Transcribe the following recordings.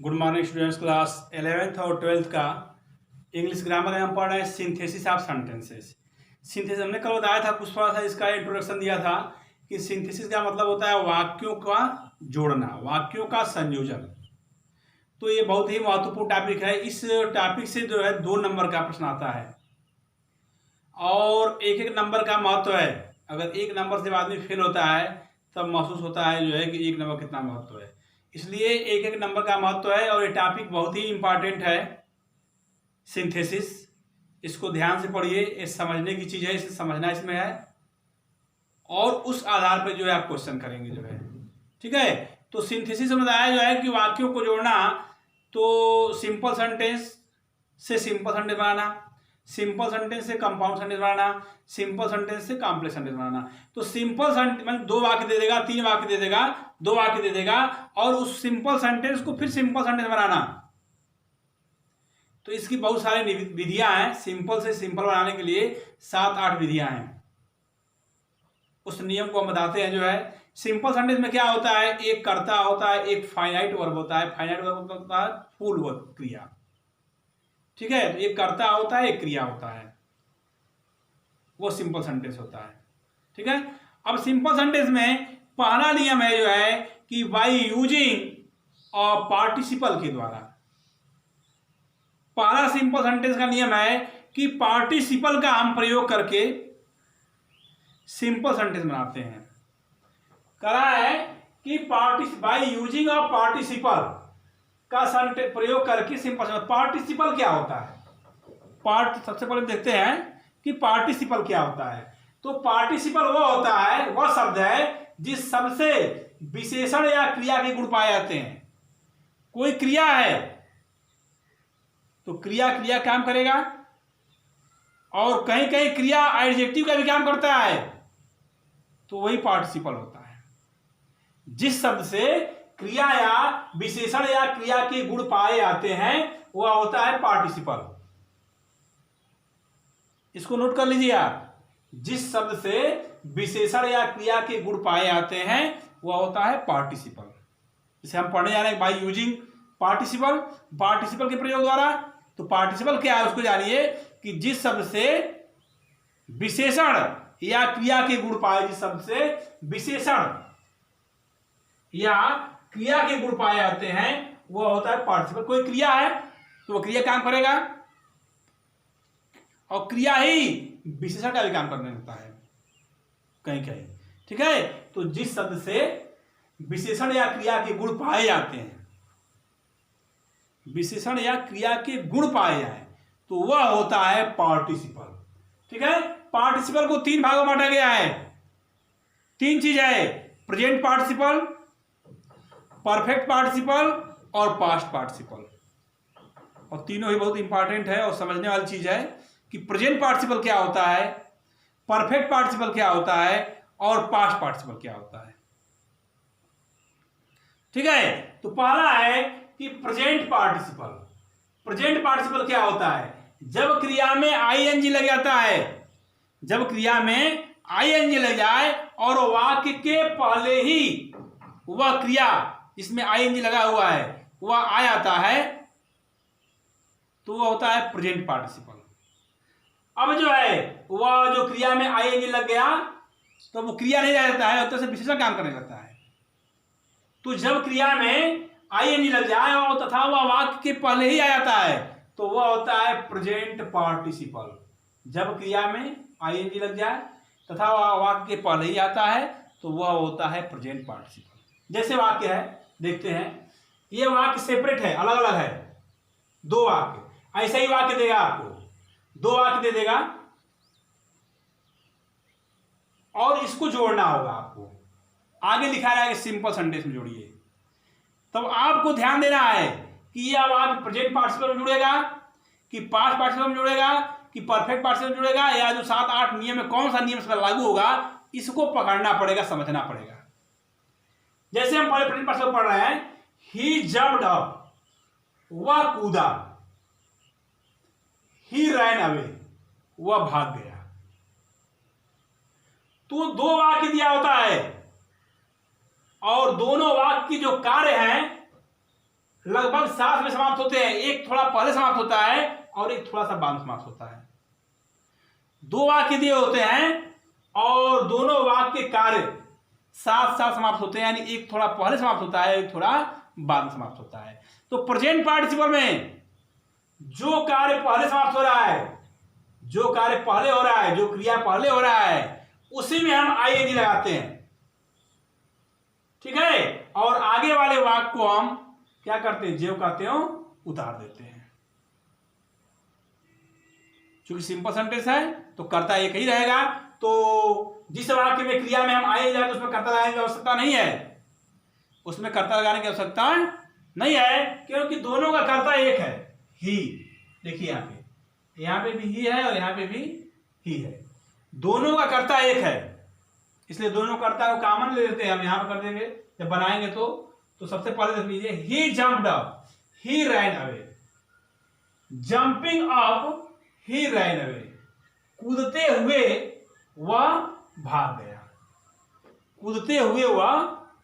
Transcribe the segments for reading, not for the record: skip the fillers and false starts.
Good morning students. Class 11th और 12th का English grammar में हम पढ़ रहे हैं सिंथेसिस ऑफ सेंटेंसेस। सिंथेसिस हमने कल बताया था, कुछ थोड़ा सा इसका इंट्रोडक्शन दिया था कि सिंथेसिस का मतलब होता है वाक्यों का जोड़ना, वाक्यों का संयोजन। तो ये बहुत ही महत्वपूर्ण टॉपिक है। इस टॉपिक से जो है 2 नंबर का प्रश्न आता है और एक एक नंबर का महत्व है। अगर 1 नंबर से आदमी फेल होता है तब महसूस होता है जो है कि 1 नंबर कितना महत्व है। इसलिए एक एक नंबर का महत्व है और ये टॉपिक बहुत ही इंपॉर्टेंट है सिंथेसिस। इसको ध्यान से पढ़िए, ये समझने की चीज़ है, इसे समझना इसमें है और उस आधार पर जो है आप क्वेश्चन करेंगे जो है। ठीक है, तो सिंथेसिस में बताया जो है कि वाक्यों को जोड़ना, तो सिंपल सेंटेंस से सिंपल सेंटेंस बनाना, सिंपल सेंटेंस से कंपाउंड सेंटेंस बनाना, सिंपल सेंटेंस से कॉम्प्लेक्स सेंटेंस बनाना। तो सिंपल सेंटेंस मतलब 2 वाक्य दे देगा, 3 वाक्य दे देगा, 2 वाक्य दे देगा और उस सिंपल सेंटेंस को फिर सिंपल सेंटेंस बनाना। तो इसकी बहुत सारी विधियां हैं। सिंपल से सिंपल बनाने के लिए 7-8 विधियां हैं। उस नियम को हम बताते हैं जो है। सिंपल सेंटेंस में क्या होता है, एक कर्ता होता है, एक फाइनाइट वर्ब होता है। फाइनाइट वर्ब होता है फूल वर्ब क्रिया। ठीक है, तो एक कर्ता होता है, एक क्रिया होता है, वो सिंपल सेंटेंस होता है। ठीक है, अब सिंपल सेंटेंस में पहला नियम है जो है कि बाय यूजिंग और पार्टिसिपल के द्वारा। पहला सिंपल सेंटेंस का नियम है कि पार्टिसिपल का हम प्रयोग करके सिंपल सेंटेंस बनाते हैं। करा है कि बाय यूजिंग ऑफ पार्टिसिपल का प्रयोग करके सिंपल सेंटेंस। पार्टिसिपल क्या होता है? सबसे पहले देखते हैं कि पार्टिसिपल क्या होता है। तो पार्टिसिपल वो होता है, वह शब्द है जिस शब्द से विशेषण या क्रिया के गुण पाए जाते हैं। कोई क्रिया है तो क्रिया काम करेगा और कहीं कहीं क्रिया एडजेक्टिव का भी काम करता है, तो वही पार्टिसिपल होता है। जिस शब्द से क्रिया या विशेषण या क्रिया के गुण पाए जाते हैं वह होता है पार्टिसिपल। इसको नोट कर लीजिए आप। जिस शब्द से विशेषण या क्रिया के गुण पाए जाते हैं वह होता है पार्टिसिपल। इसे हम पढ़ने जा रहे हैं बाय यूजिंग पार्टिसिपल, पार्टिसिपल के प्रयोग द्वारा। तो पार्टिसिपल क्या है उसको जानिए कि जिस शब्द से विशेषण या क्रिया के गुण पाए, जिस शब्द से विशेषण या क्रिया के गुण पाए जाते हैं वह होता है पार्टिसिपल। कोई क्रिया है तो वह क्रिया काम करेगा और क्रिया ही विशेषण का भी काम करने लगता है कहीं कहीं। ठीक है, तो जिस शब्द से विशेषण या क्रिया के गुण पाए जाते हैं, विशेषण या क्रिया के गुण पाए जाए, तो वह होता है पार्टिसिपल। ठीक है, पार्टिसिपल को 3 भागों में बांटा गया है। 3 चीज है, प्रेजेंट पार्टिसिपल, परफेक्ट पार्टिसिपल और पास्ट पार्टिसिपल। और तीनों ही बहुत इंपॉर्टेंट है और समझने वाली चीज है कि प्रेजेंट पार्टिसिपल क्या होता है, परफेक्ट पार्टिसिपल क्या होता है और पास्ट पार्टिसिपल क्या होता है। ठीक है, तो पहला है कि प्रेजेंट पार्टिसिपल। प्रेजेंट पार्टिसिपल क्या होता है? जब क्रिया में आईएनजी लग जाता है, जब क्रिया में आईएनजी लग जाए और वाक्य के पहले ही वह क्रिया जिसमें आईएनजी लगा हुआ है वह आ जाता है, तो वह होता है प्रेजेंट पार्टिसिपल। अब जो है वह जो क्रिया में आईएनजी लग गया तो वो क्रिया नहीं रह जाता है, तो से विशेषण काम करने लगता है। तो जब क्रिया में आईएनजी लग जाए और तथा वह वाक्य के पहले ही आ जाता है तो वह होता है प्रेजेंट पार्टिसिपल। जब क्रिया में आईएनजी लग जाए तथा वह वाक्य के पहले ही आता है तो वह होता है प्रेजेंट पार्टिसिपल। जैसे वाक्य है, देखते हैं, यह वाक्य सेपरेट है, अलग अलग है, 2 वाक्य। ऐसा ही वाक्य देगा आपको, 2 वाक्य दे देगा और इसको जोड़ना होगा आपको। आगे लिखा रहा है कि सिंपल सेंटेंस में जोड़िए। तब आपको ध्यान देना है कि यह वाक्य प्रेजेंट पार्टिसिपल में जुड़ेगा कि पास्ट पार्टिसिपल में जुड़ेगा कि परफेक्ट पार्टिसिपल में जुड़ेगा, या जो 7-8 नियम है कौन सा नियम इसमें लागू होगा, इसको पकड़ना पड़ेगा, समझना पड़ेगा। जैसे हम पहले प्रेजेंट पार्टिसिपल पढ़ रहे हैं, ही जंप्ड अप, वह कूदा, ही रैन अवे, वह भाग गया। तो 2 वाक्य दिया होता है और दोनों वाक्य की जो कार्य हैं लगभग साथ में समाप्त होते हैं, एक थोड़ा पहले समाप्त होता है और एक थोड़ा सा बाद में समाप्त होता है। दो वाक्य दिए होते हैं और दोनों वाक्य के कार्य साथ साथ समाप्त होते हैं, यानी एक थोड़ा पहले समाप्त होता है, एक थोड़ा बाद में समाप्त होता है। तो प्रेजेंट पार्टिसिपल में जो कार्य पहले समाप्त हो रहा है, जो कार्य पहले हो रहा है, जो क्रिया पहले हो रहा है, उसी में हम आईएनजी लगाते हैं, ठीक है। और आगे वाले वाक्य को हम क्या करते हैं, जो कहते हो उतार देते हैं। क्योंकि सिंपल सेंटेंस है तो कर्ता एक ही रहेगा, तो जिस वाक्य में क्रिया में हम आए जाए तो उसमें कर्ता लगाने की आवश्यकता नहीं है, उसमें कर्ता लगाने की आवश्यकता नहीं है, क्योंकि दोनों का कर्ता एक है, ही। देखिए यहाँ पे भी ही है और यहाँ पे भी ही है, दोनों का कर्ता एक है, इसलिए दोनों कर्ता को कॉमन ले लेते हैं। हम यहाँ पर कर देंगे, जब बनाएंगे तो सबसे पहले देख लीजिए, ही जंप्ड अप, ही रैन अवे। जंपिंग अप, ही रैन अवे, कूदते हुए वह भाग गया, कूदते हुए वह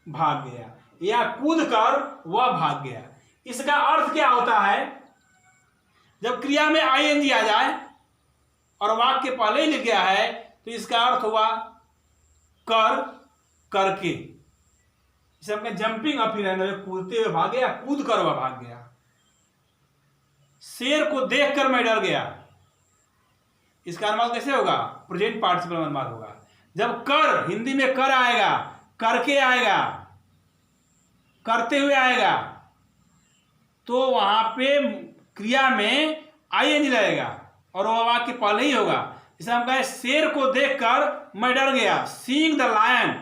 भाग गया, या कूद कर वह भाग गया। इसका अर्थ क्या होता है, जब क्रिया में आईएनजी आ जाए और वाक्य पहले ही लिख गया है तो इसका अर्थ हुआ कर, करके। इसे हम जंपिंग अप, ही रैन अवे, कूदते हुए भाग गया, कूद कर वह भाग गया। शेर को देखकर मैं डर गया, इसका अनुवाद कैसे होगा, प्रेजेंट पार्टिसिपल अनुवाद होगा। जब कर, हिंदी में कर आएगा, करके आएगा, करते हुए आएगा, तो वहां पे क्रिया में आईएनजी लगेगा और वह वाक्य पहले ही होगा। जैसे हम कहें, शेर को देखकर मैं डर गया, seeing the lion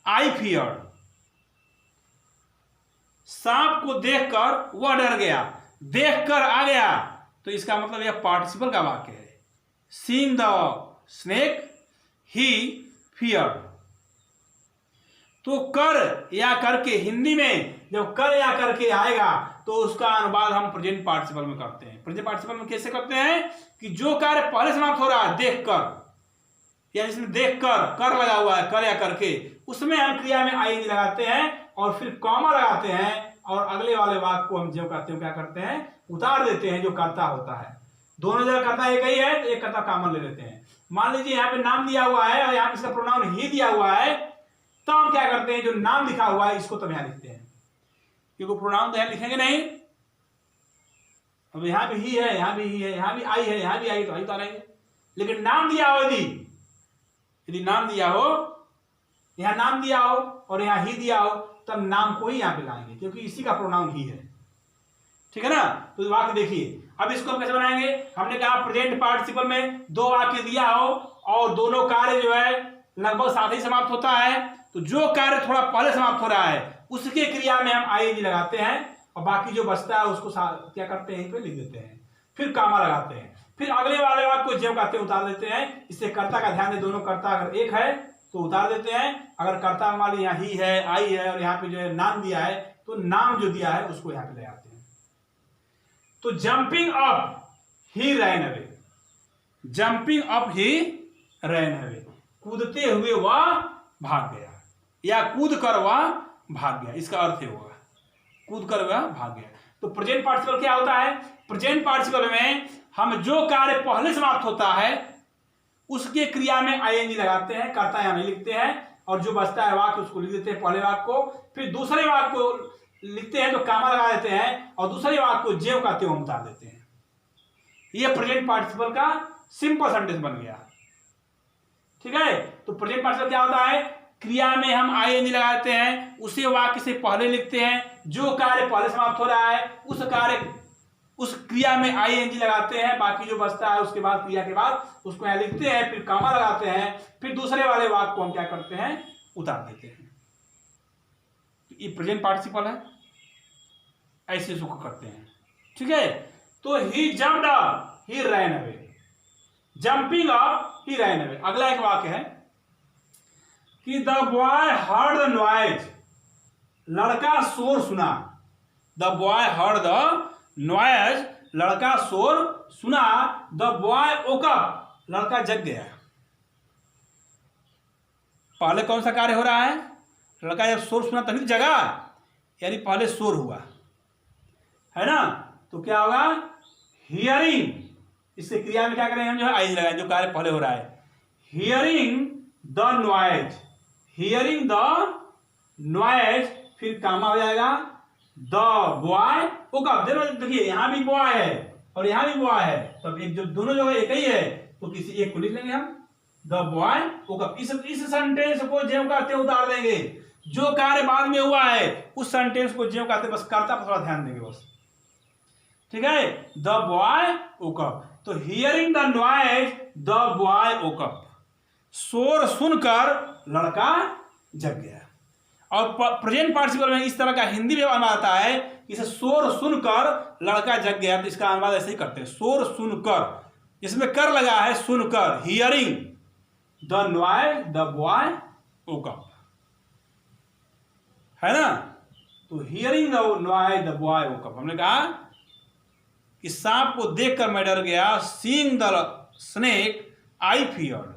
I feared. सांप को देखकर वह डर गया, देखकर आ गया, तो इसका मतलब यह पार्टिसिपल का वाक्य है। Seeing the snake he feared. तो कर या करके, हिंदी में जब कर या करके आएगा तो उसका अनुवाद हम प्रेजेंट पार्टिसिपल में करते हैं। प्रेजेंट पार्टिसिपल में कैसे करते हैं कि जो कार्य पहले समाप्त हो रहा है, देख कर, या जिसमें देख कर लगा हुआ है, कर या करके, उसमें हम क्रिया में आईएनजी लगाते हैं और फिर कॉमा लगाते हैं और अगले वाले वाक्य को हम जो कहते हैं क्या करते हैं, उतार देते हैं, जो कर्ता होता है। दोनों जगह कर्ता एक ही है तो एक कर्ता कॉमन ले लेते हैं। मान लीजिए यहाँ पे नाम दिया हुआ है और यहाँ पे इसका प्रोनाउन ही दिया हुआ है, तो हम क्या करते हैं, जो नाम लिखा हुआ है इसको तब यहाँ लिखते हैं, क्योंकि प्रोनाउन तो यहाँ लिखेंगे नहीं। अब यहाँ भी ही है, यहाँ भी ही है, यहाँ भी आई है, यहाँ भी आई, तो आई उतारेंगे। लेकिन नाम दिया हो, यदि नाम दिया हो, यहाँ नाम दिया हो और यहाँ ही दिया हो, तब नाम को ही यहाँ पे लाएंगे, क्योंकि इसी का प्रोनाउन ही है, ठीक है ना। तो वाक्य देखिए, अब इसको हम कैसे बनाएंगे। हमने कहा प्रेजेंट पार्टिसिपल में दो वाक्य दिया हो और दोनों कार्य जो है लगभग साथ ही समाप्त होता है, तो जो कार्य थोड़ा पहले समाप्त हो रहा है उसके क्रिया में हम आईएनजी लगाते हैं और बाकी जो बचता है उसको क्या करते हैं, यहीं पे लिख देते हैं, फिर कामा लगाते हैं, फिर अगले वाले वाक्य को जो कहते हैं उतार देते हैं। इससे कर्ता का ध्यान दे, दोनों कर्ता अगर एक है तो उतार देते हैं, अगर कर्ता हमारे यहाँ ही है, आई है और यहाँ पे जो है नाम दिया है, तो नाम जो दिया है उसको यहाँ पे ले आते हैं। तो जंपिंग अप ही रैन अवे, जंपिंग अप ही रैन अवे, कूदते हुए वह भाग गया, या कूद कर वह भाग गया, इसका अर्थ है होगा कूद कर वह भाग गया। तो प्रेजेंट पार्टिसिपल क्या होता है, प्रेजेंट पार्टिसिपल में हम जो कार्य पहले समाप्त होता है उसके क्रिया में आईएनजी लगाते हैं, कर्ता यहाँ नहीं लिखते हैं, और जो बचता है वाक्य उसको लिख देते हैं पहले वाक्य को, फिर दूसरे वाक्य को लिखते हैं तो कामा लगा देते हैं और दूसरे वाक्य को जेव कहते हुए उतार देते हैं। यह प्रेजेंट पार्टिसिपल का सिंपल सेंटेंस बन गया, ठीक है। तो प्रेजेंट पार्टिसिपल क्या होता है, क्रिया में हम आईएनजी लगाते हैं, उसे वाक्य से पहले लिखते हैं, जो कार्य पहले समाप्त हो रहा है उस क्रिया में आईएनजी लगाते हैं, बाकी जो बचता है उसके बाद क्रिया के बाद उसको यहाँ लिखते हैं, फिर कामा लगाते हैं, फिर दूसरे वाले वाक्य को हम क्या करते हैं, उतार देते हैं। ये प्रेजेंट पार्टिसिपल है, ऐसे इसको करते हैं, ठीक है। तो ही जंप्ड अप ही रैन अवे, जंपिंग अप ही रैन अवे। अगला एक वाक्य है कि the boy heard the noise, लड़का शोर सुना। The boy heard the noise, लड़का शोर सुना। द बॉय वोक अप, लड़का जग गया। पहले कौन सा कार्य हो रहा है, लड़का जब शोर सुना तभी जगा, यानी पहले शोर हुआ, है ना। तो क्या होगा, हियरिंग, इससे क्रिया में क्या करेंगे हम, जो है आई लगाए, जो कार्य पहले हो रहा है। Hearing the noise, hearing the noise, फिर कामा हो जाएगा द बॉय वोक अप। देखिए यहाँ भी बॉय है और यहाँ भी बॉय है, तो एक जो दोनों जगह एक ही है, तो किसी एक को लिख लेंगे हम, द बॉय वोक अप। इस सेंटेंस को ज्यों का त्यों उतार देंगे, जो कार्य बाद में हुआ है उस सेंटेंस को ज्यों का त्यों, बस कर्ता पर थोड़ा ध्यान देंगे बस, ठीक है। द बॉय वोक अप, तो hearing the noise the boy woke up, शोर सुनकर लड़का जग गया। और प्रेजेंट पार्टिसिपल में इस तरह का हिंदी में अनुवाद आता है, इसे शोर सुनकर लड़का जग गया, तो इसका अनुवाद ऐसे ही करते हैं, शोर सुनकर, इसमें कर लगा है सुनकर, hearing the noise the boy woke up, है ना। तो hearing the noise the boy woke up, हमने कहा कि सांप को देखकर मैं डर गया, seeing the snake I feared,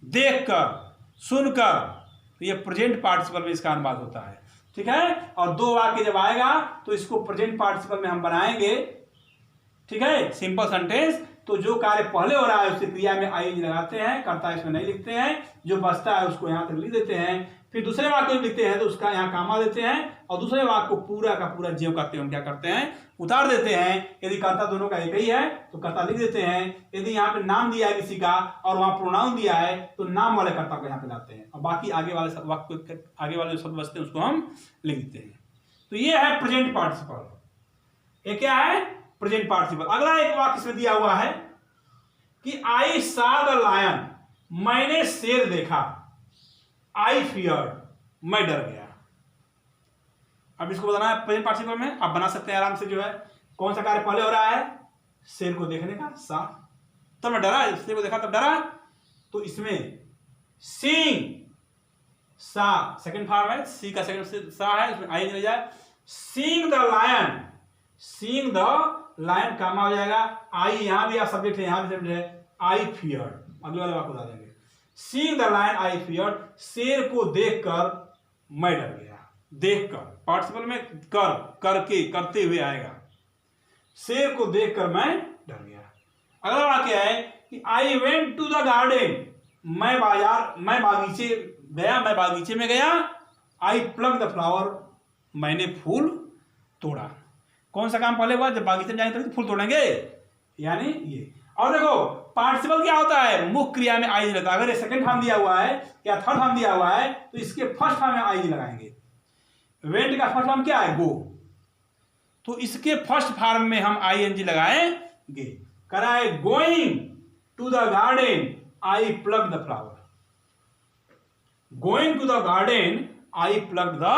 देखकर सुनकर, तो ये प्रेजेंट पार्टिसिपल में इसका अनुवाद होता है, ठीक है। और दो वाक्य जब आएगा तो इसको प्रेजेंट पार्टिसिपल में हम बनाएंगे, ठीक है, सिंपल सेंटेंस। तो जो कार्य पहले हो रहा है उससे क्रिया में आई लगाते हैं, कर्ता इसमें नहीं लिखते हैं, जो बचता है उसको यहाँ तक लिख देते हैं, फिर दूसरे वाक्य में लिखते हैं तो उसका यहाँ कामा देते हैं, और दूसरे वाक्य को पूरा का पूरा ज्यों का त्यों क्या करते हैं, उतार देते हैं। यदि कर्ता दोनों का एक ही है तो कर्ता लिख देते हैं, यदि यहाँ पे नाम दिया है किसी का और वहां प्रोनाउन दिया है तो नाम वाले कर्ता को यहाँ पे लाते हैं, और बाकी आगे वाले वाक्य, आगे वाले शब्द बचते हैं उसको हम लिख देते हैं। तो ये है प्रेजेंट पार्टिसिपल, ये क्या है, प्रेजेंट पार्टिसिपल। अगला एक वाक्य इसमें दिया हुआ है कि आई सॉ द लायन, मैंने शेर देखा, आई फियर्ड, मैं डर गया। अब इसको बताना है प्रेजेंट पार्टिसिपल में, आप बना सकते हैं आराम से, जो है कौन सा कार्य पहले हो रहा है, शेर को देखने का, सा, तब मैं डरा, शेर को देखा तब डरा, तो इसमें सीइंग, सा सेकंड फॉर्म है, सी का सेकंड सा है, इसमें आई नहीं जाए, seeing the lion, seeing the lion comma हो जाएगा, आई यहां भी आप सब्जेक्ट है, यहां भी सब्जेक्ट है, आई फियर्ड, अगले वाले वाक्य बता देंगे, seeing the lion I feared, शेर को देखकर मैं डर गया, देखकर, पार्टिसिपल में कर, करके, करते हुए आएगा, शेर को देखकर मैं डर गया। अगला वाक्य है कि I went to the garden, मैं बागीचे गया, मैं बागीचे में गया, आई प्लग द फ्लावर, मैंने फूल तोड़ा। कौन सा काम पहले हुआ, जब बागीचे में जाएंगे तो फूल तोड़ेंगे, यानी ये। और देखो पार्टिसिपल क्या होता है, मुख्य क्रिया में आई रहता है, अगर ये सेकंड फॉर्म दिया हुआ है या थर्ड फॉर्म दिया हुआ है तो इसके फर्स्ट फॉर्म में आई लगाएंगे। वेंट का फर्स्ट फॉर्म क्या है, गो, तो इसके फर्स्ट फॉर्म में हम आईएनजी लगाएंगे। कराए going to the garden, I pluck the flower, going to the garden, I pluck the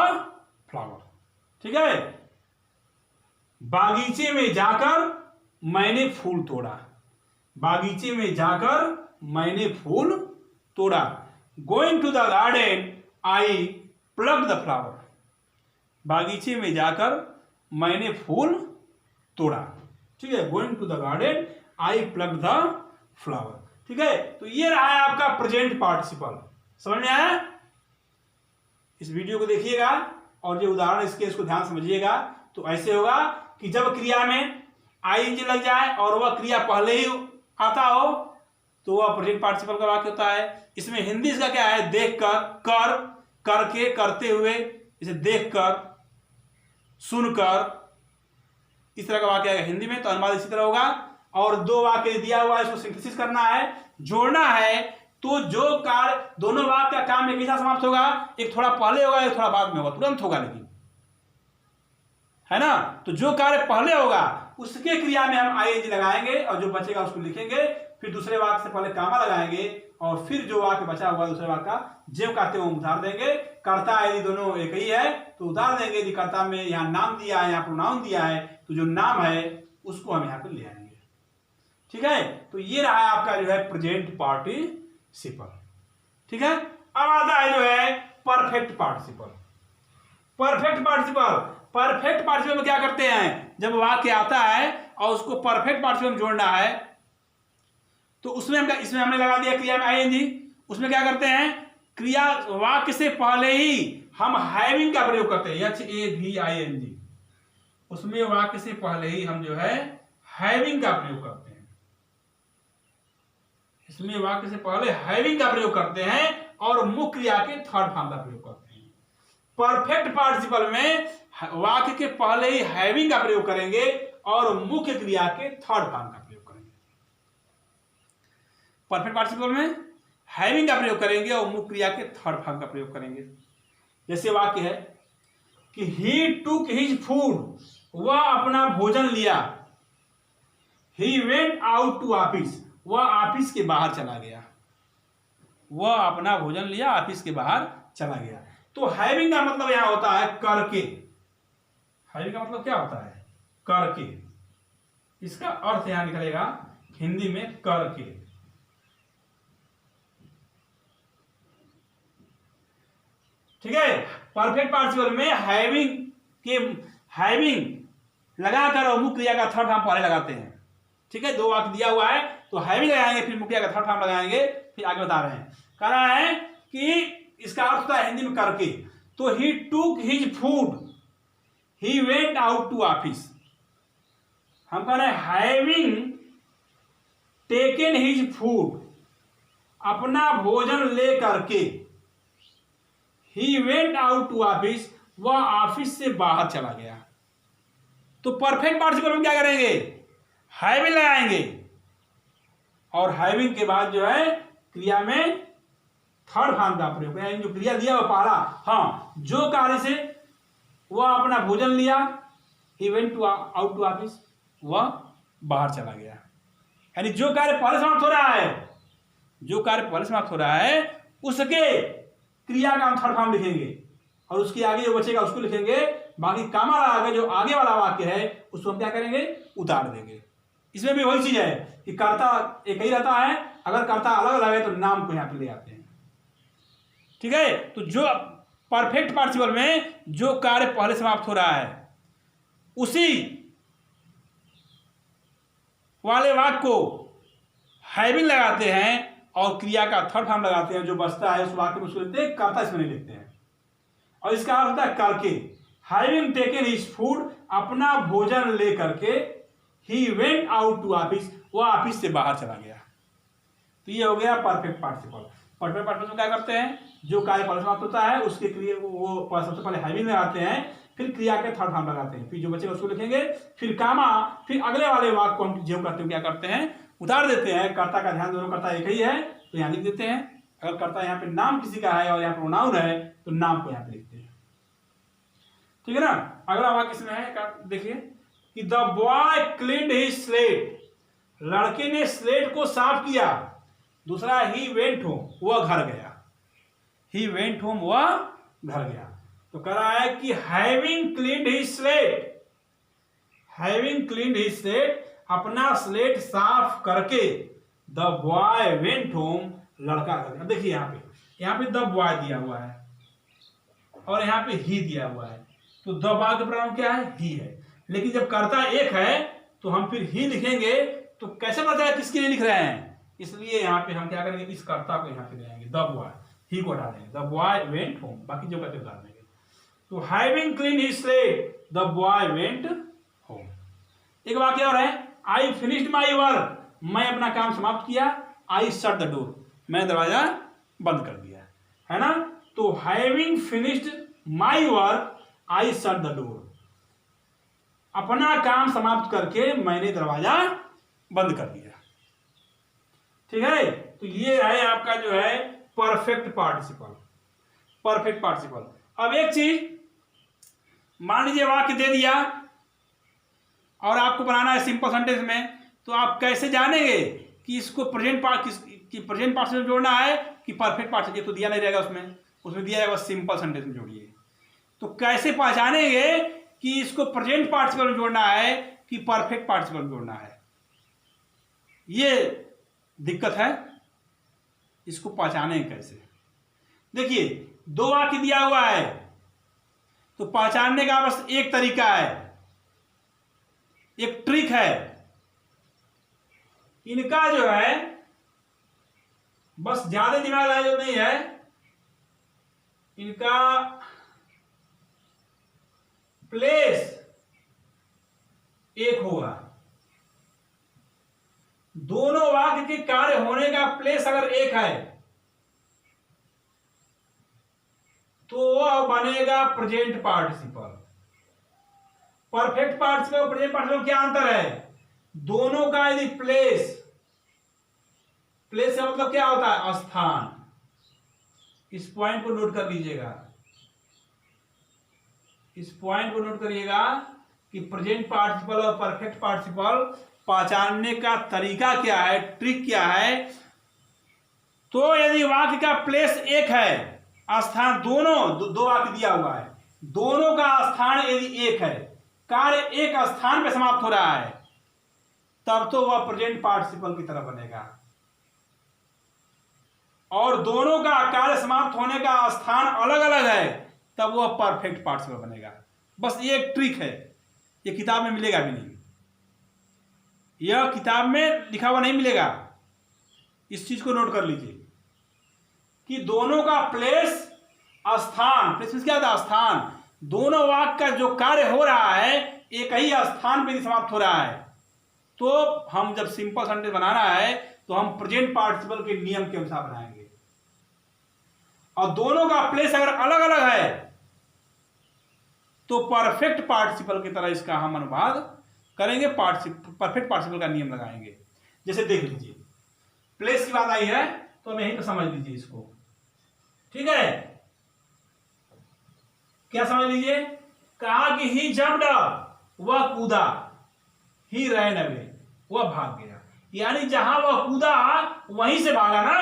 flower, ठीक है। बागीचे में जाकर मैंने फूल तोड़ा, बागीचे में जाकर मैंने फूल तोड़ा, going to the garden, I pluck the flower, बागीचे में जाकर मैंने फूल तोड़ा, ठीक है। Going to the garden, I pluck the flower, ठीक है। तो ये रहा है आपका प्रेजेंट पार्टिसिपल, समझ में आया। इस वीडियो को देखिएगा और जो उदाहरण इसको ध्यान समझिएगा। तो ऐसे होगा कि जब क्रिया में आईएनजी लग जाए और वह क्रिया पहले ही आता हो तो वह प्रेजेंट पार्टिसिपल का वाक्य होता है। इसमें हिंदी इसका क्या है, देख कर, कर, करके, करते हुए, इसे देख कर, सुनकर, इस तरह का वाक्य आएगा हिंदी में, तो अनुवाद इसी तरह होगा। और दो वाक्य दिया हुआ है, इसको सिंथेसिस करना है, जोड़ना है, तो जो कार्य दोनों वाक्य का काम एक ही साथ समाप्त होगा, एक थोड़ा पहले होगा एक थोड़ा बाद में होगा, तुरंत होगा लेकिन, है ना। तो जो कार्य पहले होगा उसके क्रिया में हम आईएनजी लगाएंगे और जो बचेगा उसको लिखेंगे, फिर दूसरे वाक्य से पहले कामा लगाएंगे और फिर जो वाक्य बचा हुआ दूसरे वाक्य का ज्यों का त्यों उतार देंगे। कर्ता यदि दोनों एक ही है तो उतार देंगे, यदि कर्ता में यहाँ नाम दिया है, यहाँ प्रोनाउन दिया है, तो जो नाम है उसको हम यहाँ पे ले आएंगे, ठीक है। तो ये रहा है आपका जो है प्रेजेंट पार्टिसिपल, ठीक है। अब आता है जो है perfect participle. Perfect participle, perfect participle में क्या करते हैं, जब वाक्य आता है और उसको परफेक्ट पार्टिसिपल में जोड़ना है तो उसमें हमने लगा दिया क्रिया में आईएनजी। उसमें क्या करते हैं, क्रिया वाक्य से पहले ही हम हैविंग का प्रयोग करते हैं, HAVING, उसमें वाक्य से पहले ही हम जो है हैविंग का प्रयोग करते हैं। इसमें वाक्य से पहले हैविंग का प्रयोग करते हैं और मुख्य क्रिया के थर्ड फॉर्म का प्रयोग करते हैं। परफेक्ट पार्टिसिपल में वाक्य के पहले ही हैविंग का प्रयोग करेंगे और मुख्य क्रिया के थर्ड फॉर्म का प्रयोग करेंगे। परफेक्ट पार्टिसिपल में हैविंग का प्रयोग करेंगे और मुख्य क्रिया के थर्ड फॉर्म का प्रयोग करेंगे। जैसे वाक्य है कि ही टुक हिज फूड, वह अपना भोजन लिया। He went out to office, वह ऑफिस के बाहर चला गया। वह अपना भोजन लिया, ऑफिस के बाहर चला गया। तो हैविंग का मतलब यहां होता है करके। हैविंग का मतलब क्या होता है? करके। इसका अर्थ यहां निकलेगा हिंदी में करके। ठीक है। परफेक्ट पार्टिसिपल में हैविंग लगाकर और मुख्य क्रिया का थर्ड फॉर्म पहले लगाते हैं। ठीक है, दो वाक्य दिया हुआ है तो हैविंग लगाएंगे, फिर मुख्य क्रिया का थर्ड फॉर्म लगाएंगे, फिर आगे बता रहे हैं। कह रहा है कि इसका अर्थ होता है हिंदी में करके। तो he took his food, he went out to office. हम कह रहे हैं हैविंग टेकन हिज फूड, अपना भोजन ले करके। He went out to office, वह ऑफिस से बाहर चला गया। तो परफेक्ट पार्टिसिपल में क्या करेंगे? हैविंग लगाएंगे और हैविंग के बाद जो है क्रिया में थर्ड फॉर्म का प्रयोग करें। जो क्रिया दिया वो पहला, हाँ, जो कार्य से वह अपना भोजन लिया, he went to out to office, वह बाहर चला गया। यानी जो कार्य पहले समाप्त हो रहा है, जो कार्य पहले समाप्त हो रहा है उसके क्रिया का हम थर्ड फॉर्म लिखेंगे और उसके आगे जो बचेगा उसको लिखेंगे। बाकी कामा लगा के जो आगे वाला वाक्य है उसको हम क्या करेंगे? उतार देंगे। इसमें भी वही चीज है कि कर्ता एक ही रहता है, अगर कर्ता अलग अलग है तो नाम को यहां पे ले आते हैं। ठीक है। तो जो परफेक्ट पार्टिसिपल में जो कार्य पहले समाप्त हो रहा है उसी वाले वाक्य को हैविंग लगाते हैं और क्रिया का थर्ड फॉर्म लगाते हैं। जो बचता है उस वाक्य में उसको लिखते हैं, कर्ता इसमें नहीं लिखते हैं। और इसका अर्थ होता है करके। हैविंग टेकन हिज फूड, अपना भोजन ले करके। He went out to office, वह ऑफिस से बाहर चला गया। तो ये हो गया परफेक्ट पार्टिसिपल। परफेक्ट पार्टिसिपल में क्या करते हैं? जो कार्य पहले समाप्त होता है उसके क्रिया वो सबसे पहले हैविंग लगाते हैं, फिर क्रिया के थर्ड फॉर्म लगाते हैं, फिर जो बचेगा उसको लिखेंगे, फिर कामा, फिर अगले वाले वाक्य को हम जो करते हैं क्या करते हैं? उतार देते हैं। कर्ता का ध्यान, दोनों कर्ता एक ही है तो यहाँ लिख देते हैं। अगर कर्ता यहाँ पे नाम किसी का है और यहाँ प्रोनाउन है तो नाम को यहाँ पे लिखते हैं। ठीक है ना। अगला वाक्य इसमें है, देखिए कि the boy cleaned his slate, लड़के ने स्लेट को साफ किया। दूसरा ही वेंट होम, वह घर गया। ही वेंट होम, वह घर गया। तो कह रहा है कि having cleaned his slate, having cleaned his slate, अपना स्लेट साफ करके द बॉय वेंट होम, लड़का घर गया। देखिए यहाँ पे द बॉय दिया हुआ है और यहाँ पे ही दिया हुआ है। तो द बॉय का प्रोनाउन क्या है? ही है। लेकिन जब कर्ता एक है तो हम फिर ही लिखेंगे तो कैसे पता है किसके लिए लिख रहे हैं? इसलिए यहाँ पे हम क्या करेंगे? इस कर्ता को यहाँ पे ले आएंगे, द बॉय, ही को हटा देंगे, द बॉय वेंट होम, बाकी जो कहते उतार देंगे। तो having clean his slate, the boy went home. एक वाक्य और है, आई फिनिश्ड माई वर्क, मैं अपना काम समाप्त किया। आई शट द डोर, मैंने दरवाजा बंद कर दिया, है ना। तो having finished my work, I shut the door, अपना काम समाप्त करके मैंने दरवाजा बंद कर दिया। ठीक है। तो ये है आपका जो है परफेक्ट पार्टिसिपल। Perfect participle. अब एक चीज, मान लीजिए वाक्य दे दिया और आपको बनाना है सिंपल सेंटेंस में, तो आप कैसे जानेंगे कि इसको प्रेजेंट पार्टिसिपल जोड़ना है कि परफेक्ट पार्टिसिपल? तो दिया नहीं रहेगा उसमें दिया जाएगा सिंपल सेंटेंस में जोड़िए। तो कैसे पहचानेंगे कि इसको प्रेजेंट पार्टिसिपल में जोड़ना है कि परफेक्ट पार्टिसिपल में जोड़ना है? ये दिक्कत है, इसको पहचाने कैसे? देखिए दो वाक्य दिया हुआ है तो पहचानने का बस एक तरीका है, एक ट्रिक है। इनका जो है बस ज्यादा दिमाग लगाने जो नहीं है, इनका प्लेस एक होगा। दोनों वाक्य के कार्य होने का प्लेस अगर एक है तो वह बनेगा प्रेजेंट पार्टिसिपल। परफेक्ट पार्टिसिपल और प्रेजेंट पार्टिसिपल क्या अंतर है? दोनों का यदि प्लेस का मतलब क्या होता है? स्थान। इस पॉइंट को नोट कर लीजिएगा, इस पॉइंट को नोट करिएगा कि प्रेजेंट पार्टिसिपल और परफेक्ट पार्टिसिपल पहचानने का तरीका क्या है, ट्रिक क्या है। तो यदि वाक्य का प्लेस एक है, स्थान दोनों दो वाक्य दिया हुआ है, दोनों का स्थान यदि एक है, कार्य एक स्थान पे समाप्त हो रहा है, तब तो वह प्रेजेंट पार्टिसिपल की तरह बनेगा। और दोनों का कार्य समाप्त होने का स्थान अलग अलग है, तब वह परफेक्ट पार्टिसिपल बनेगा। बस ये एक ट्रिक है, ये किताब में मिलेगा भी नहीं, यह किताब में लिखा हुआ नहीं मिलेगा। इस चीज को नोट कर लीजिए कि दोनों का प्लेस प्लेस क्या था? स्थान। दोनों वाक्य का जो कार्य हो रहा है एक ही स्थान पर समाप्त हो रहा है, तो हम जब सिंपल सेंटेंस बनाना है तो हम प्रेजेंट पार्टिसिपल के नियम के अनुसार बनाएंगे। और दोनों का प्लेस अगर अलग अलग है तो परफेक्ट पार्टिसिपल की तरह इसका हम अनुवाद करेंगे, परफेक्ट पार्टिसिपल का नियम लगाएंगे। जैसे देख लीजिए, प्लेस की बात आई है तो हम यहीं पर समझ लीजिए इसको, ठीक है? क्या समझ लीजिए? कहा कि ही जंप्ड, वह कूदा, ही रैन अवे, वह भाग गया। यानी जहां वह कूदा वहीं से भागा ना,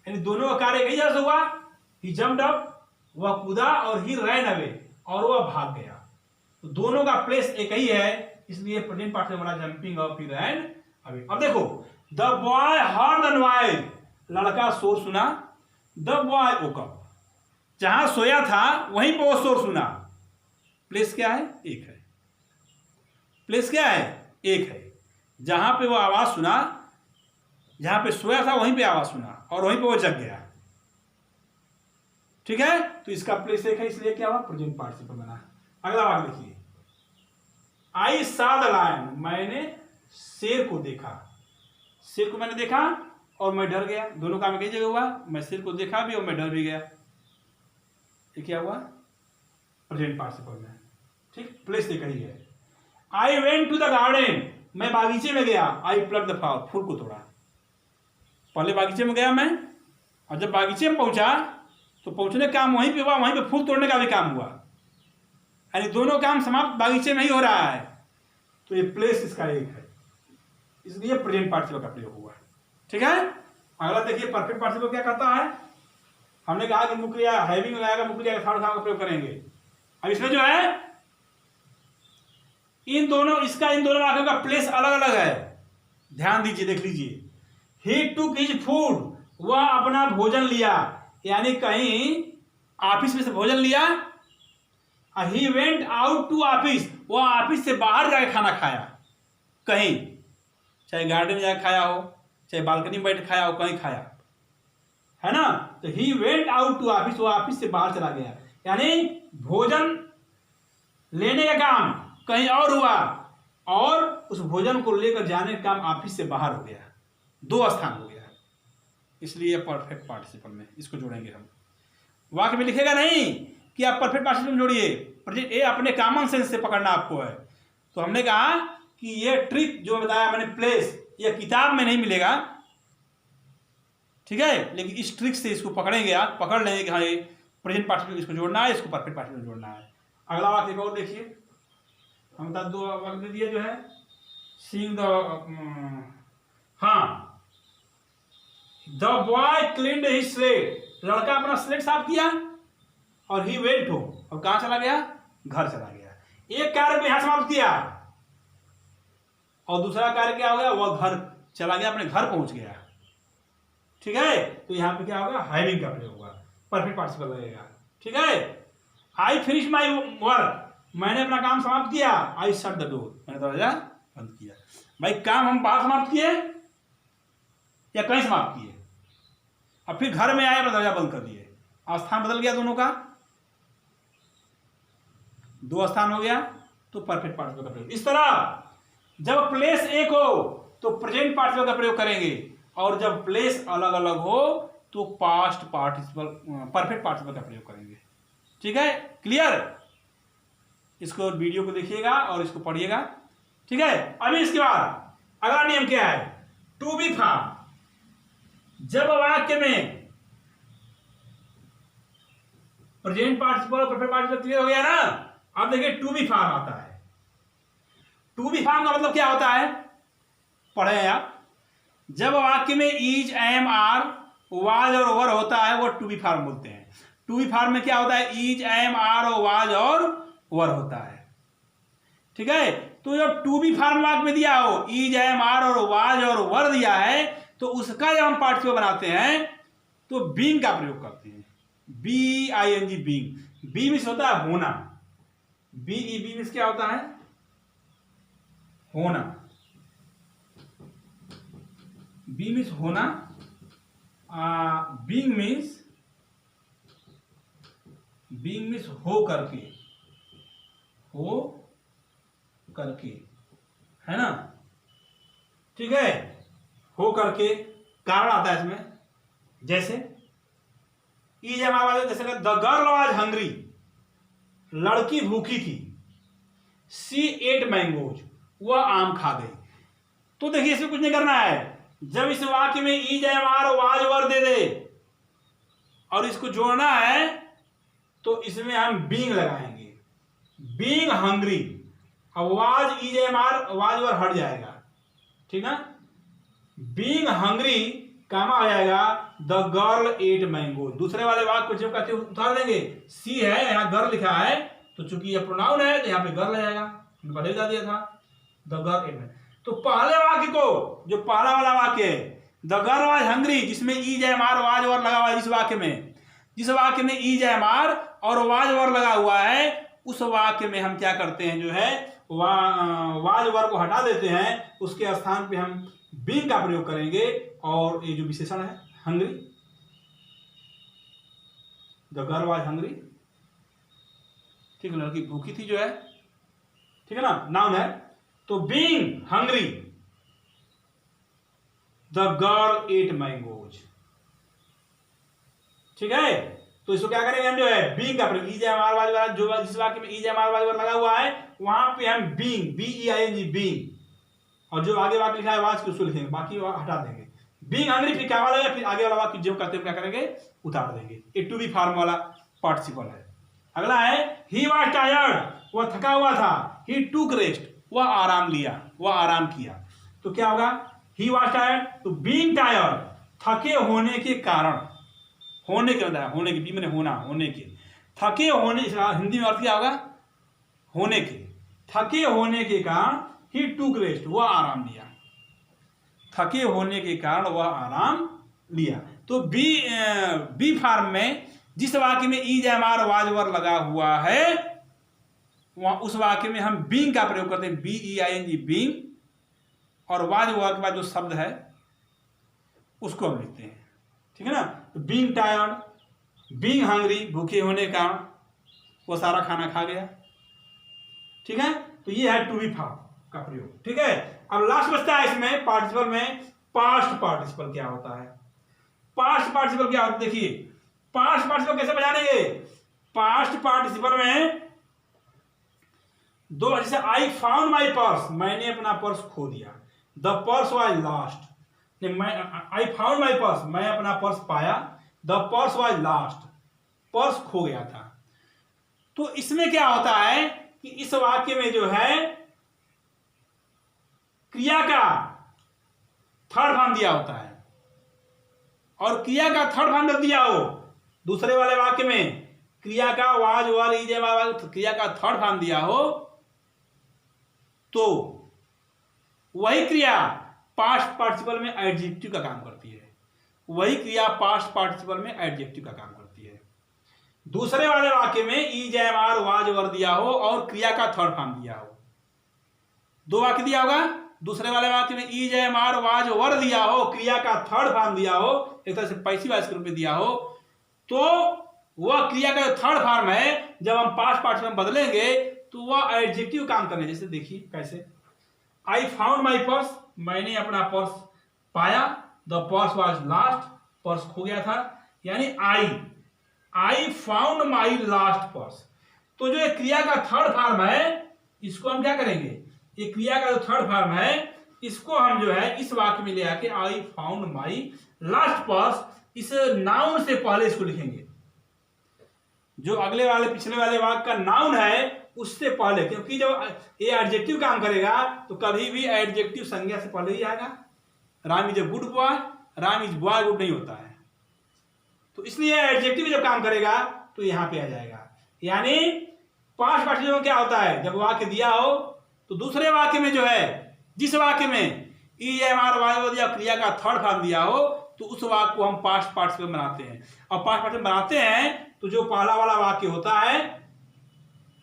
यानी दोनों का कार्य कई जगह से हुआ। ही जंप्ड अप, वह कूदा, और ही रैन अवे, और वह भाग गया। तो दोनों का प्लेस एक ही है, इसलिए प्रेजेंट पार्टिसिपल बना जंपिंग अप, ही रैन अवे। अब देखो, the boy heard the noise, लड़का शोर सुना। द बॉय वोक अप, जहां सोया था वहीं पर वो शोर सुना। प्लेस क्या है? एक है। प्लेस क्या है? एक है। जहां पे वो आवाज सुना, जहां पे सोया था वहीं पे आवाज सुना, और वहीं पे वो जग गया, ठीक है? तो इसका प्लेस एक है, इसलिए क्या हुआ? प्रेजेंट पार्टिसिपल बना। अगला वाक्य देखिए, आई सॉ द लायन, मैंने शेर को देखा। शेर को मैंने देखा और मैं डर गया। दोनों काम कई जगह हुआ, मैं शेर को देखा भी और मैं डर भी गया। ये क्या हुआ? प्रेजेंट पार्टिसिपल में, ठीक? प्लेस एक ही है। I went to the garden, मैं बागीचे में गया। आई प्लग द फ्लावर, फूल को तोड़ा। पहले बागीचे में गया मैं, और जब बागीचे में पहुंचा तो पहुंचने का काम वहीं पे हुआ, वहीं पे फूल तोड़ने का भी काम हुआ, यानी दोनों काम समाप्त बागीचे में ही हो रहा है। तो ये प्लेस इसका एक है, इसलिए प्रेजेंट पार्टिसिपल का प्रयोग हुआ, ठीक है? अगला देखिए, परफेक्ट पार्टिसिपल क्या करता है। हमने कहा कि मुख्य क्रिया हैविंग लगाएगा, मुख्य क्रिया थर्ड का प्रयोग करेंगे। अब इसमें जो है इन दोनों वाक्यों का प्लेस अलग अलग है। ध्यान दीजिए, देख लीजिए। ही टुक हिज फूड, वह अपना भोजन लिया, यानी कहीं ऑफिस में से भोजन लिया। He went out to office, वह ऑफिस से बाहर जाकर खाना खाया, कहीं, चाहे गार्डन में जाकर खाया हो, चाहे बालकनी में बैठ खाया हो, कहीं खाया है ना। तो he went out to office, वह ऑफिस से बाहर चला गया, यानी भोजन लेने का काम कहीं और हुआ, और उस भोजन को लेकर जाने का काम ऑफिस से बाहर हो गया, दो स्थान हो गया। इसलिए परफेक्ट पार्टिसिपल में इसको जोड़ेंगे हम। वाक्य में लिखेगा नहीं कि आप परफेक्ट पार्टिसिपल में जोड़िए, ये अपने कॉमन सेंस से पकड़ना आपको है। तो हमने कहा कि ये ट्रिक जो बताया मैंने, प्लेस, ये किताब में नहीं मिलेगा, ठीक है? लेकिन इस ट्रिक से इसको पकड़ेंगे, आप पकड़ लेंगे कि हाँ ये प्रेजेंट पार्टिसिपल इसको जोड़ना है, इसको परफेक्ट पार्टिसिपल जोड़ना है। अगला वाक्य और देखिए, हम बता दो वाक्य दे दिया जो है, सीइंग द, हाँ, the boy cleaned his slate, लड़का अपना स्लेट साफ किया, और ही वेंट हो, और कहां चला गया? घर चला गया। एक कार्य को यहां समाप्त किया, और दूसरा कार्य क्या हो गया? वह घर चला गया, अपने घर पहुंच गया, ठीक है? तो यहां पे क्या होगा? हैविंग का प्रयोग होगा, परफेक्ट पार्टिसिपल लगेगा, ठीक है? आई फिनिश माई वर्क, मैंने अपना काम समाप्त किया। आई शट द डोर, मैंने दरवाजा बंद किया। भाई काम हम बाहर समाप्त किए या कहीं समाप्त किए, अब फिर घर में आए, अपना दरवाजा बंद कर दिए, स्थान बदल गया, दोनों का दो स्थान हो गया, तो परफेक्ट पार्टिसिपल का प्रयोग। इस तरह जब प्लेस एक हो तो प्रेजेंट पार्टिसिपल का प्रयोग करेंगे, और जब प्लेस अलग अलग हो तो पास्ट पार्टिसिपल परफेक्ट पार्टिसिपल का प्रयोग करेंगे। ठीक है, क्लियर? इसको वीडियो को देखिएगा और इसको पढ़िएगा। ठीक है, अभी इसके बाद अगला नियम क्या है, टू बी फॉर्म। जब वाक्य में प्रेजेंट पार्टिसिपल और परफेक्ट पार्टिसिपल क्लियर हो गया ना, अब देखिए टू बी फॉर्म आता है। टू बी फॉर्म का मतलब क्या होता है, पढ़े आप। जब वाक्य में इज, एम, आर, वाज और वर होता है वो टू बी फॉर्म बोलते हैं। टू बी फॉर्म में क्या होता है, इज, एम, आर और वाज और वर होता है। ठीक है, तो जब टू बी फॉर्म वाक्य में दिया हो, इज, एम, आर और वाज और वर दिया है, तो उसका जब हम पार्टिसिपल बनाते हैं तो बीइंग का प्रयोग करते हैं। BING being. बी मीन्स होता है होना, BE मीन्स क्या होता है, होना। बी मीन्स होना, बीइंग मीन्स हो करके, हो करके, है ना। ठीक है, हो करके कारण आता है इसमें, जैसे इज एम आर, जैसे द गर्ल वाज हंग्री, लड़की भूखी थी। सी एट मैंगोज, वह आम खा गई। तो देखिए इसमें कुछ नहीं करना है, जब इस वाक्य में is, am, are, was, were दे दे और इसको जोड़ना है तो इसमें हम बीइंग लगाएंगे, बीइंग हंग्री। अब was, is, am, are, was, were हट जाएगा, ठीक ना। बीइंग हंग्री कामा आ जाएगा द गर्ल एट मैंगो। दूसरे वाले वाक्य को जब कहते उतार देंगे, सी है यहाँ गर्ल लिखा है, तो चूंकि यह प्रोनाउन है तो यहाँ पे गर्ल आ जाएगा, पहले बता दिया था द गर्ल एट मैंगो। तो पहले वाक्य को, जो पहला वाला वाक्य है द गर्ल वाज हंग्री, जिसमें इज, एम, आर, वाज, वर लगा हुआ है, जिस वाक्य में इज, एम, आर और वाज, वर लगा हुआ है, उस वाक्य में हम क्या करते हैं, जो है वाज, वर को हटा देते हैं, उसके स्थान पे हम बीइंग का प्रयोग करेंगे। और ये जो विशेषण है hungry, the girl was hungry, ठीक है, लड़की भूखी थी जो है, ठीक है ना, नाउन है। तो being hungry the girl ate mangoes. ठीक है, तो इसको क्या करेंगे हम, जो है बीइंग का प्रयोग, इज, एम, आर, वाज, वर, जो जिस वाक्य में इज, एम, आर, वाज, वर लगा हुआ है वहां पे हम बीइंग, BEING बीइंग, और जो आगे वाक्य लिखा है वाज, उसको लिखेंगे, बाकी हटा देंगे। बीइंग हंग्री फिर क्या वाला है, फिर आगे वाला वाक्य जो करते हैं क्या करेंगे, उतार देंगे। ये टू बी फॉर्म वाला पार्टिसिपल है। अगला है ही वाज टायर्ड, वह थका हुआ था। ही टूक रेस्ट, वह आराम लिया, वह आराम किया। तो क्या होगा, ही वाज टायर्ड, तो बीइंग टायर्ड, थके होने के कारण, होने के मतलब होने के, बी मैंने होना, होने के, थके होने, हिंदी में अर्थ क्या होगा, होने के, थके होने के कारण ही टूक रेस्ट, वह आराम लिया, थके होने के कारण वह आराम लिया। तो बी फॉर्म में जिस वाक्य में इज, एम, आर, वाज, वर लगा हुआ है वहां उस वाक्य में हम बीइंग का प्रयोग करते हैं, BEING बीइंग, और वाज, वर के बाद जो शब्द है उसको हम लिखते हैं। ठीक है ना, तो बीइंग टायर्ड, बीइंग हंग्री, भूखे होने का वो सारा खाना खा गया। ठीक है, तो ये है टू बी फॉर्म का प्रयोग। ठीक है, अब लास्ट बचता है इसमें पार्टिसिपल में पास्ट पार्टिसिपल क्या होता है। पास्ट पार्टिसिपल क्या होता है, देखिए पास्ट पार्टिसिपल कैसे बजानेंगे। पास्ट पार्टिसिपल में दो, जैसे आई फाउंड माई पर्स, मैंने अपना पर्स खो दिया। The purse was lost, I found my purse, मैं अपना पर्स पाया। The purse was lost, purse खो गया था। तो इसमें क्या होता है कि इस वाक्य में जो है क्रिया का थर्ड फॉर्म दिया होता है, और क्रिया का थर्ड फॉर्म जब दिया हो दूसरे वाले वाक्य में, क्रिया का was, were, is, am, are, क्रिया का थर्ड फॉर्म दिया हो, तो वही क्रिया पास्ट पार्टिसिपल में एडजेक्टिव का काम करती है। वही क्रिया पास्ट पार्टिसिपल में एडजेक्टिव का काम करती है। दूसरे वाले वाक्य में इज, एम, आर, वाज, वर दिया हो और क्रिया का थर्ड फॉर्म दिया हो, दो वाक्य दिया होगा। दूसरे वाले वाक्य में इज, एम, आर, वाज, वर दिया हो, क्रिया का थर्ड फॉर्म दिया हो, एक तरह से पैसिव वॉइस के रूप में दिया हो, तो वह क्रिया का थर्ड फॉर्म है जब हम पास्ट पार्टिसिपल में बदलेंगे तो वह एडजेक्टिव काम करने। जैसे देखिए कैसे, आई फाउंड माई पर्स, मैंने अपना पर्स पाया, the purse was last, purse खो गया था, यानी I found my last purse. तो जो ये क्रिया का थर्ड फॉर्म है, इसको हम क्या करेंगे, ये क्रिया का जो थर्ड फॉर्म है इसको हम जो है इस वाक्य में ले आके I found my last purse, इस नाउन से पहले इसको लिखेंगे। जो अगले वाले पिछले वाले वाक्य का नाउन है उससे पहले, क्योंकि जब ये एडजेक्टिव काम करेगा तो कभी भी एडजेक्टिव संज्ञा से पहले ही आएगा। Ram is a good boy, Ram is boy good नहीं होता है, तो इसलिए एडजेक्टिव जब काम करेगा तो यहां पे आ जाएगा। यानी पास्ट पार्टिसिपल में क्या होता है, जब वाक्य दिया हो तो दूसरे वाक्य में जो है, जिस वाक्य में या क्रिया का थर्ड फॉर्म दिया हो तो उस वाक्य को हम पास्ट पार्टिसिपल बनाते हैं। और पास्ट पार्टिसिपल बनाते हैं तो जो पहला वाला वाक्य होता है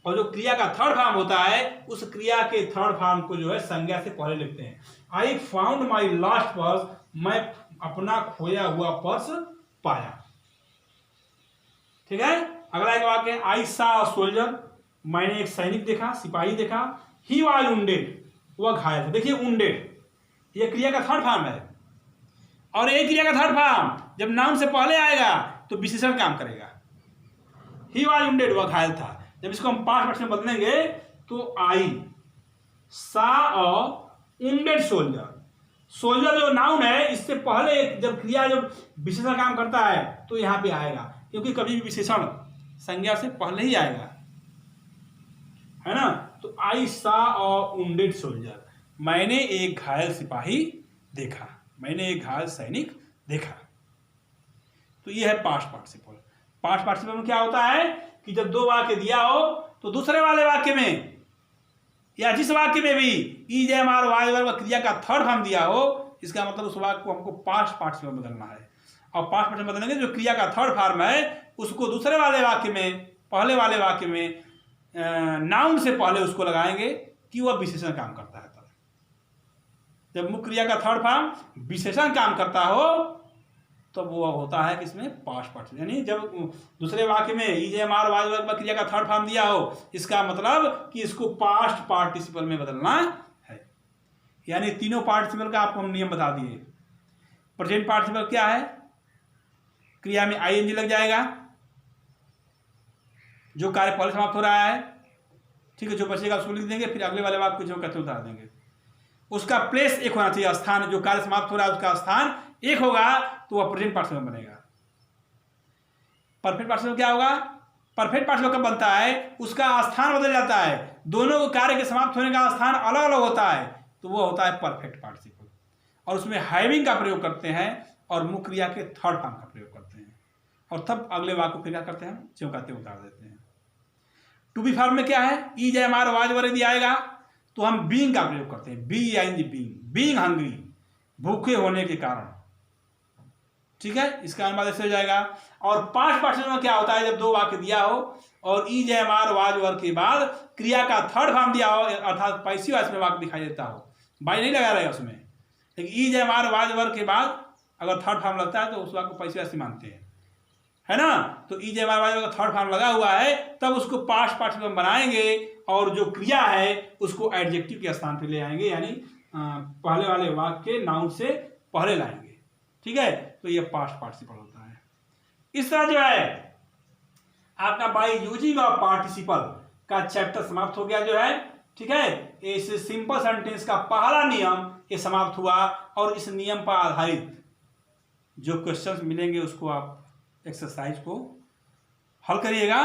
और जो क्रिया का थर्ड फॉर्म होता है उस क्रिया के थर्ड फॉर्म को जो है संज्ञा से पहले लिखते हैं। I found my last purse, मैं अपना खोया हुआ पर्स पाया। ठीक है, अगला एक वाक्य, आई सा सोल्जर, मैंने एक सैनिक देखा, सिपाही देखा, ही वाज वुंडेड, वह घायल था। देखिए वुंडेड ये क्रिया का थर्ड फॉर्म है, और एक क्रिया का थर्ड फॉर्म जब नाउन से पहले आएगा तो विशेषण काम करेगा। ही वाज वुंडेड, वह घायल था। जब इसको हम पास्ट पर्सन में बदलेंगे तो आई सा वुंडेड सोल्जर, सोल्जर जो नाउन है इससे पहले जब क्रिया जब विशेषण काम करता है तो यहां पे आएगा, क्योंकि कभी भी विशेषण संज्ञा से पहले ही आएगा, है ना। तो आई सा वुंडेड सोल्जर, मैंने एक घायल सिपाही देखा, मैंने एक घायल सैनिक देखा। तो ये है पास्ट पार्टिसिपल। पास्ट पार्टिसिपल में क्या होता है कि जब दो वाक्य दिया हो तो दूसरे वाले वाक्य में या जिस वाक्य में भी ईज एम आर वाई वर्ग क्रिया का थर्ड फॉर्म दिया हो, इसका मतलब उस वाक्य को हमको पास्ट पार्टिसिपल में बदलना है। और पास्ट पार्टिसिपल बदलेंगे जो क्रिया का थर्ड फॉर्म है उसको दूसरे वाले वाक्य में, पहले वाले वाक्य में नाउन से पहले उसको लगाएंगे कि वह विशेषण काम करता है। जब मुख्य क्रिया का थर्ड फॉर्म विशेषण काम करता हो तो वो होता है किसमें, पास्ट पार्टिसिपल। यानी जब दूसरे वाक्य में ईजेएमआर वाज वर्ब क्रिया का थर्ड फॉर्म दिया हो, इसका मतलब कि इसको पास्ट पार्टिसिपल में बदलना है। यानी तीनों पार्टिसिपल का आपको हम नियम बता दिए। प्रेजेंट पार्टिसिपल क्या है, क्रिया में आईएनजी लग जाएगा, जो कार्य पहले समाप्त हो रहा है, ठीक है, जो बचेगा उसको लिख देंगे, फिर अगले वाले वाक्य को जो कहते उतार देंगे। उसका प्लेस एक होना चाहिए, स्थान, जो कार्य समाप्त हो रहा है उसका स्थान एक होगा तो वह प्रेजेंट पार्टिसिपल बनेगा। परफेक्ट पार्टिसिपल क्या होगा, परफेक्ट पार्टिसिपल कब बनता है, उसका स्थान बदल जाता है, दोनों कार्य के समाप्त होने का स्थान अलग अलग होता है, तो वो होता है परफेक्ट पार्टिसिपल। और उसमें हैविंग का प्रयोग करते हैं और मुख्य क्रिया के थर्ड फॉर्म का प्रयोग करते हैं, और तब अगले वाक्य को फिर क्या करते हैं, जो कहते उतार देते हैं। टू बी फॉर्म में क्या है, is am are was were यदि आएगा तो हम बीइंग का प्रयोग करते हैं, B I N G, being hungry, भूखे होने के कारण, ठीक है, इसका अनुवाद ऐसे हो जाएगा। और पास्ट पार्टिसिपल में क्या होता है, जब दो वाक्य दिया हो और ई जे एम आर वाज वर के बाद क्रिया का थर्ड फॉर्म दिया हो, अर्थात पैसिव वॉइस में वाक्य दिखाई देता हो, बाई नहीं लगा रहेगा उसमें, लेकिन ई जे एम आर वाज वर के बाद अगर थर्ड फॉर्म लगता है तो उस वाक्य को पैसिव वॉइस मानते हैं, है ना। तो ई जे एम आर वाज वर का थर्ड फॉर्म लगा हुआ है, तब उसको पास्ट पार्टिसिपल बनाएंगे और जो क्रिया है उसको एडजेक्टिव के स्थान पे ले आएंगे, यानी पहले वाले वाक्य के नाउन से पहले लाएंगे, ठीक है। तो ये पास्ट पार्टिसिपल होता है। इस तरह जो है आपका बाय यूजिंग ऑफ पार्टिसिपल का चैप्टर समाप्त हो गया जो है, ठीक है। इस सिंपल सेंटेंस का पहला नियम ये समाप्त हुआ, और इस नियम पर आधारित जो क्वेश्चंस मिलेंगे उसको आप एक्सरसाइज को हल करिएगा,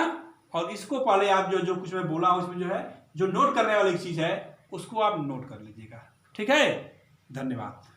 और इसको पहले आप जो कुछ मैं बोला हूं उसमें जो है जो नोट करने वाली चीज है उसको आप नोट कर लीजिएगा, ठीक है। धन्यवाद।